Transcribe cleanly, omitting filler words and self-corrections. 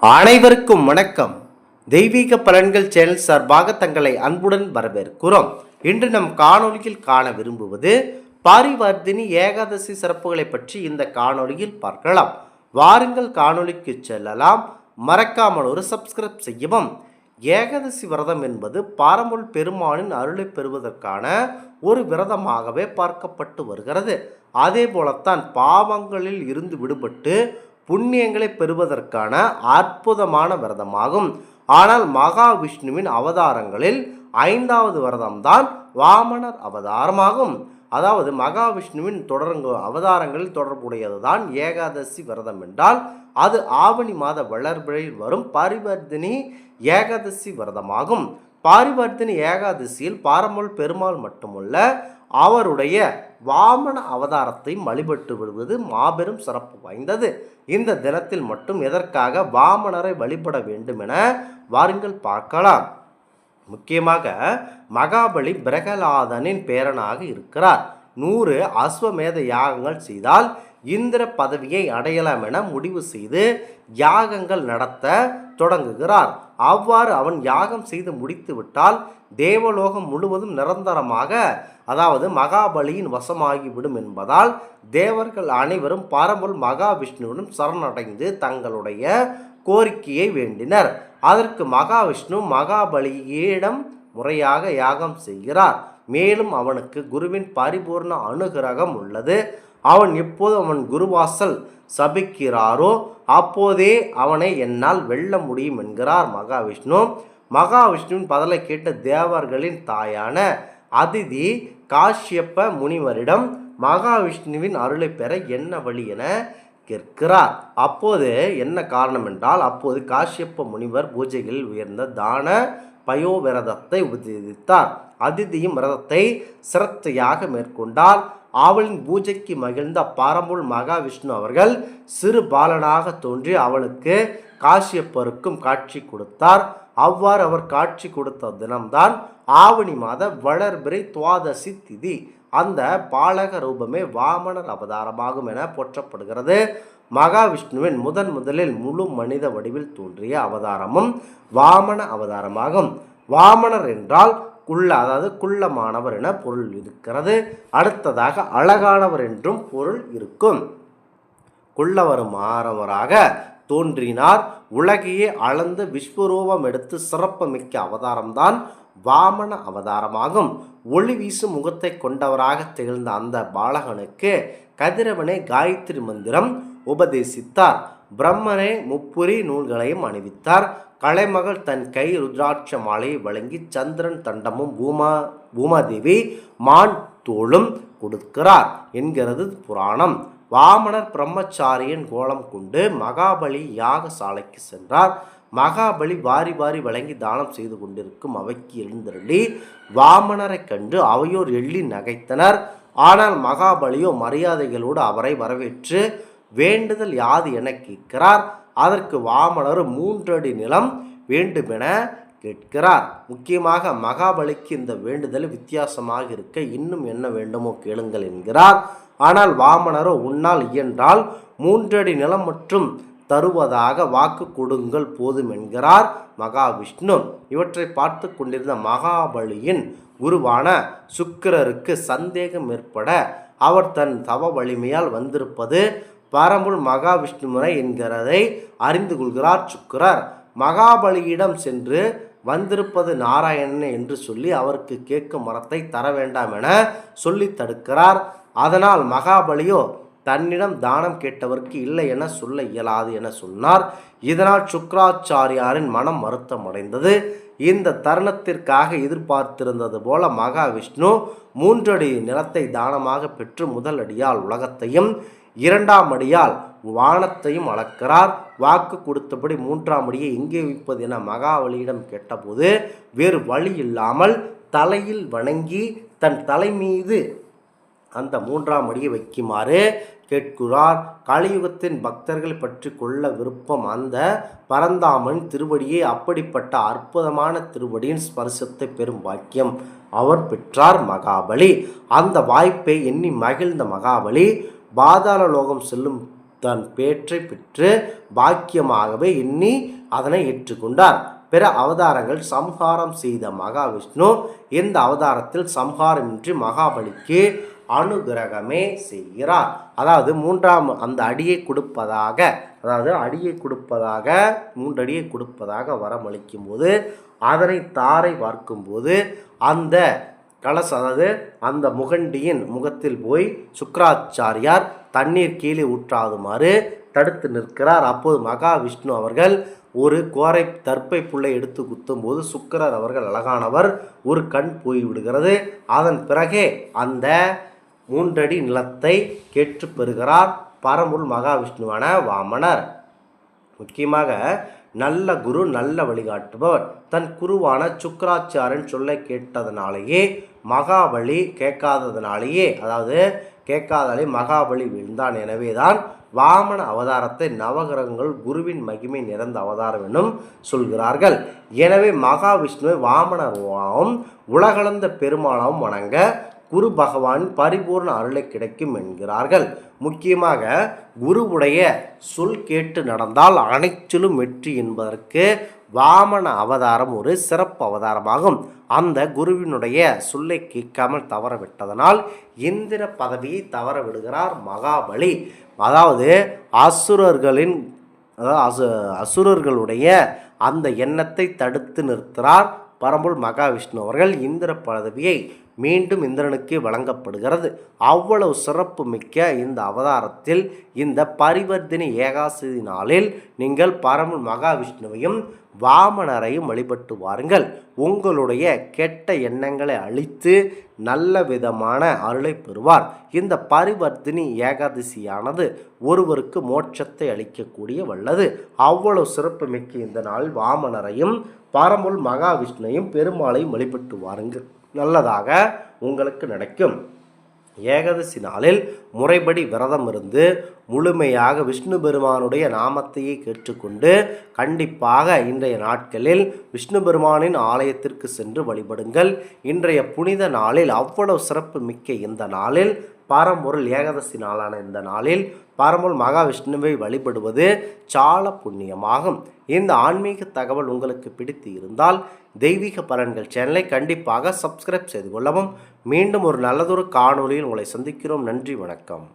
அனைவருக்கும் வணக்கம். தெய்வீக பலன்கள் சேனல் சார்பாக தங்களை அன்புடன் வரவேற்கிறோம். இன்று நம் காணொலியில் காண விரும்புவது பாரிவர்த்தினி ஏகாதசி சிறப்புகளை பற்றி இந்த காணொலியில் பார்க்கலாம். வாருங்கள் காணொலிக்கு செல்லலாம். மறக்காமல் ஒரு சப்ஸ்கிரைப் செய்யவும். ஏகாதசி விரதம் என்பது பாரம்பரிய பெருமானின் அருளை பெறுவதற்கான ஒரு விரதமாகவே பார்க்கப்பட்டு வருகிறது. அதே போலத்தான் பாவங்களில் இருந்து விடுபட்டு புண்ணியங்களை பெறுவதற்கான அற்புதமான விரதமாகும். ஆனால் மகாவிஷ்ணுவின் அவதாரங்களில் 5வது விரதம்தான் வாமனர் அவதாரமாகும். அதாவது மகாவிஷ்ணுவின் அவதாரங்களில் தொடர்புடையது தான் ஏகாதசி விரதம் என்றால் அது ஆவணி மாத வளர்பிறையில் வரும் பாரிவர்த்தினி ஏகாதசி விரதமாகும். பாரிவர்த்தினி ஏகாதசியில் பாரம்பரிய பெருமாள் மட்டுமல்ல, அவருடைய வாமன அவதாரத்தை வழிபட்டு விடுவது மாபெரும் சிறப்பு வாய்ந்தது. இந்த தினத்தில் மட்டும் எதற்காக வாமனரை வழிபட வேண்டும் என வாருங்கள் பார்க்கலாம். முக்கியமாக மகாபலி பிரகலாதனின் பேரனாக இருக்கிறார். 100 அஸ்வமேத யாகங்கள் செய்தால் இந்திர பதவியை அடையலாம் என முடிவு செய்து யாகங்கள் நடத்த தொடங்குகிறார். அவ்வாறு அவன் யாகம் செய்து முடித்து விட்டால் தேவலோகம் முழுவதும் நிரந்தரமாக, அதாவது மகாபலியின் வசமாகிவிடும் என்பதால் தேவர்கள் அனைவரும் பாரம்பரிய மகாவிஷ்ணுவிடம் சரணடைந்து தங்களுடைய கோரிக்கையை வேண்டினர். அதற்கு மகாவிஷ்ணு மகாபலியிடம் முறையாக யாகம் செய்கிறார். மேலும் அவனுக்கு குருவின் பரிபூர்ண அனுகிரகம் உள்ளது. அவன் எப்போது அவன் குருவாசல் சபிக்கிறாரோ அப்போதே அவனை என்னால் வெல்ல முடியும் என்கிறார் மகாவிஷ்ணு. மகாவிஷ்ணுவின் பதிலை கேட்ட தேவர்களின் தாயான அதிதி காஷ்யப்ப முனிவரிடம் மகாவிஷ்ணுவின் அருளை பெற என்ன வழி என கேட்கிறார். அப்போது என்ன காரணம் என்றால், அப்போது காஷ்யப்ப முனிவர் பூஜைகளில் உயர்ந்த தான பயோவிரதத்தை உபதேசித்தார். அதிதியும் விரதத்தை சிரத்தையாக மேற்கொண்டால் அவளின் பூஜைக்கு மகிழ்ந்த பாரம்பரிய மகாவிஷ்ணு அவர்கள் சிறு பாலனாக தோன்றி அவளுக்கு காஷ்யப்பருக்கும் காட்சி கொடுத்தார். அவ்வாறு அவர் காட்சி கொடுத்த தினம்தான் ஆவணி மாத வளர்பிறை துவாதசி திதி. அந்த பாலக ரூபமே வாமனர் அவதாரமாகும் என போற்றப்படுகிறது. மகாவிஷ்ணுவின் முதலில் முழு மனித வடிவில் தோன்றிய அவதாரமும் வாமன அவதாரமாகும். வாமனர் என்றால் அதாவது குள்ளமானவர் என பொருள் இருக்கிறது. அடுத்ததாக அழகானவர் என்றும் பொருள் இருக்கும். குள்ளவருமானவராக தோன்றினார். உலகையே அளந்து விஸ்வரூபம் எடுத்து சிறப்புமிக்க அவதாரம்தான் வாமன அவதாரமாகும். ஒளி வீசும் முகத்தை கொண்டவராக திகழ்ந்த அந்த பாலகனுக்கு கதிரவனே காயத்ரி மந்திரம் உபதேசித்தார். பிரம்மனே முப்புரி நூல்களையும் அணிவித்தார். கலைமகள் தன் கை ருத்ராட்ச மாலையை வழங்கி சந்திரன் தண்டமும் பூமாதேவி மான் தோளும் கொடுக்கிறார் என்கிறது புராணம். வாமனர் பிரம்மச்சாரியின் கோலம் கொண்டு மகாபலி யாகசாலைக்கு சென்றார். மகாபலி வாரி வழங்கி தானம் செய்து கொண்டிருக்கும் அவைக்கு எழுந்தருளி வாமனரை கண்டு அவையோர் எள்ளி நகைத்தனர். ஆனால் மகாபலியோ மரியாதைகளோடு அவரை வரவேற்று வேண்டுதல் யாது என கேட்கிறார். அதற்கு வாமனர் 3 அடி நிலம் வேண்டுமென கேட்கிறார். முக்கியமாக மகாபலிக்கு இந்த வேண்டுதல் வித்தியாசமாக இருக்க இன்னும் என்ன வேண்டுமோ கேளுங்கள் என்கிறார். ஆனால் வாமனரோ உன்னால் இயன்றால் 3 அடி நிலம் மற்றும் தருவதாக வாக்கு கொடுங்கள் போதும் என்கிறார் மகாவிஷ்ணு. இவற்றை பார்த்து கொண்டிருந்த மகாபலியின் குருவான சுக்கிரருக்கு சந்தேகம் ஏற்பட அவர் தன் தவ வலிமையால் வந்திருப்பது பாரம்பரிய மகாவிஷ்ணு முறை என்கிறதை அறிந்து கொள்கிறார் சுக்கிரர். மகாபலியிடம் சென்று வந்திருப்பது நாராயணன் என்று சொல்லி அவருக்கு கேட்கும் மரத்தை தர வேண்டாம் என சொல்லி தடுக்கிறார். அதனால் மகாபலியோ தன்னிடம் தானம் கேட்டவருக்கு இல்லை என சொல்ல இயலாது என சொன்னார். இதனால் சுக்கிராச்சாரியாரின் மனம் வருத்தம் அடைந்தது. இந்த தருணத்திற்காக எதிர்பார்த்திருந்தது போல மகாவிஷ்ணு 3 அடி நிலத்தை தானமாக பெற்று முதல் அடியால் உலகத்தையும் 2ஆம் அடியால் வானத்தையும் அளக்கிறார். வாக்கு கொடுத்தபடி 3ஆம் அடியை எங்கே வைப்பது என மகாபலியிடம் கேட்டபோது வேறு வழி இல்லாமல் தலையில் வணங்கி தன் தலை மீது அந்த 3ஆம் அடியை வைக்குமாறு கேட்கிறார். கலியுகத்தின் பக்தர்கள் பற்றி கொள்ள விருப்பம் அந்த பரந்தாமன் திருவடியை அப்படிப்பட்ட அற்புதமான திருவடியின் ஸ்பர்சத்தை பெறும் பாக்கியம் அவர் பெற்றார் மகாபலி. அந்த வாய்ப்பை எண்ணி மகிழ்ந்த மகாபலி பாதாள லோகம் செல்லும் தன் பேற்றை பெற்று பாக்கியமாகவே எண்ணி அதனை ஏற்றுக்கொண்டார். பிற அவதாரங்கள் சம்ஹாரம் செய்த மகாவிஷ்ணு இந்த அவதாரத்தில் சம்ஹாரமின்றி மகாபலிக்கு அனுகிரகமே செய்கிறார். அதாவது மூன்றாம் அந்த அடியை கொடுப்பதாக, அதாவது அடியை கொடுப்பதாக 3 அடியை கொடுப்பதாக வரமளிக்கும் போது அதனை தாரை பார்க்கும்போது அந்த கலச, அதாவது அந்த முகண்டியின் முகத்தில் போய் சுக்கராச்சாரியார் தண்ணீர் கீழே ஊற்றாதுமாறு தடுத்து நிற்கிறார். அப்போது மகாவிஷ்ணு அவர்கள் ஒரு கோரை தர்ப்பை புல்லை எடுத்து குத்தும் போது சுக்கிரர் அவர்கள் அழகானவர் ஒரு கண் போய்விடுகிறது. அதன் பிறகே அந்த 3 அடி நிலத்தை கேட்டு பெறுகிறார் பரம்பொருள் மகாவிஷ்ணுவான வாமனர். முக்கியமாக நல்ல குரு நல்ல வழிகாட்டுபவர். தன் குருவான சுக்கராச்சாரியன் சொல்லை கேட்டதனாலேயே மகாபலி கேட்காததனாலேயே, அதாவது கேட்காதாலே மகாபலி வீழ்ந்தான். எனவேதான் வாமன அவதாரத்தை நவகிரகங்கள் குருவின் மகிமை நிறைந்த அவதாரம் எனும் சொல்கிறார்கள். எனவே மகாவிஷ்ணுவை வாமனரும் உலகளந்த பெருமாளாவும் வணங்க குரு பகவான் பரிபூர்ண அருளை கிடைக்கும் என்கிறார்கள். முக்கியமாக குருவுடைய சொல் கேட்டு நடந்தால் அனைத்திலும் வெற்றி என்பதற்கு வாமன அவதாரம் ஒரு சிறப்பு அவதாரமாகும். அந்த குருவினுடைய சொல்லை கேட்காமல் தவறவிட்டதனால் இந்திர பதவியை தவற விடுகிறார் மகாபலி. அதாவது அசுரர்களுடைய அந்த எண்ணத்தை தடுத்து நிறுத்துகிறார் பரம்பொருள் மகாவிஷ்ணு அவர்கள். இந்திர பதவியை மீண்டும் இந்திரனுக்கு வழங்கப்படுகிறது. அவ்வளவு சிறப்பு மிக்க இந்த அவதாரத்தில் இந்த பரிவர்த்தினி ஏகாதசி நாளில் நீங்கள் பரம்பொருள் மகாவிஷ்ணுவையும் வாமனரையும் வழிபட்டு வாருங்கள். உங்களுடைய கெட்ட எண்ணங்களை அழித்து நல்ல விதமான அருளை பெறுவார். இந்த பரிவர்த்தினி ஏகாதசியானது ஒருவருக்கு மோட்சத்தை அளிக்கக்கூடிய வல்லது. அவ்வளவு சிறப்பு மிக்க இந்த நாள் வாமனரையும் பரம்பொருள் மகாவிஷ்ணுவையும் பெருமாளையும் வழிபட்டு வாருங்கள். நல்லதாக உங்களுக்கு நடக்கும். ஏகாதசி நாளில் முறைப்படி விரதம் இருந்து முழுமையாக விஷ்ணு பெருமானுடைய நாமத்தையே கேட்டுக்கொண்டு கண்டிப்பாக இன்றைய நாட்களில் விஷ்ணு பெருமானின் ஆலயத்திற்கு சென்று வழிபடுங்கள். இன்றைய புனித நாளில் அவ்வளவு சிறப்பு மிக்க இந்த நாளில் பரம்பொருள் ஏகாதசி நாளான இந்த நாளில் பரம்பொருள் மகாவிஷ்ணுவை வழிபடுவது சால புண்ணியமாகும். இந்த ஆன்மீக தகவல் உங்களுக்கு பிடித்து இருந்தால் தெய்வீக பலன்கள் சேனலை கண்டிப்பாக சப்ஸ்கிரைப் செய்து கொள்ளவும். மீண்டும் ஒரு நல்லதொரு காணொலியில் உங்களை சந்திக்கிறோம். நன்றி, வணக்கம்.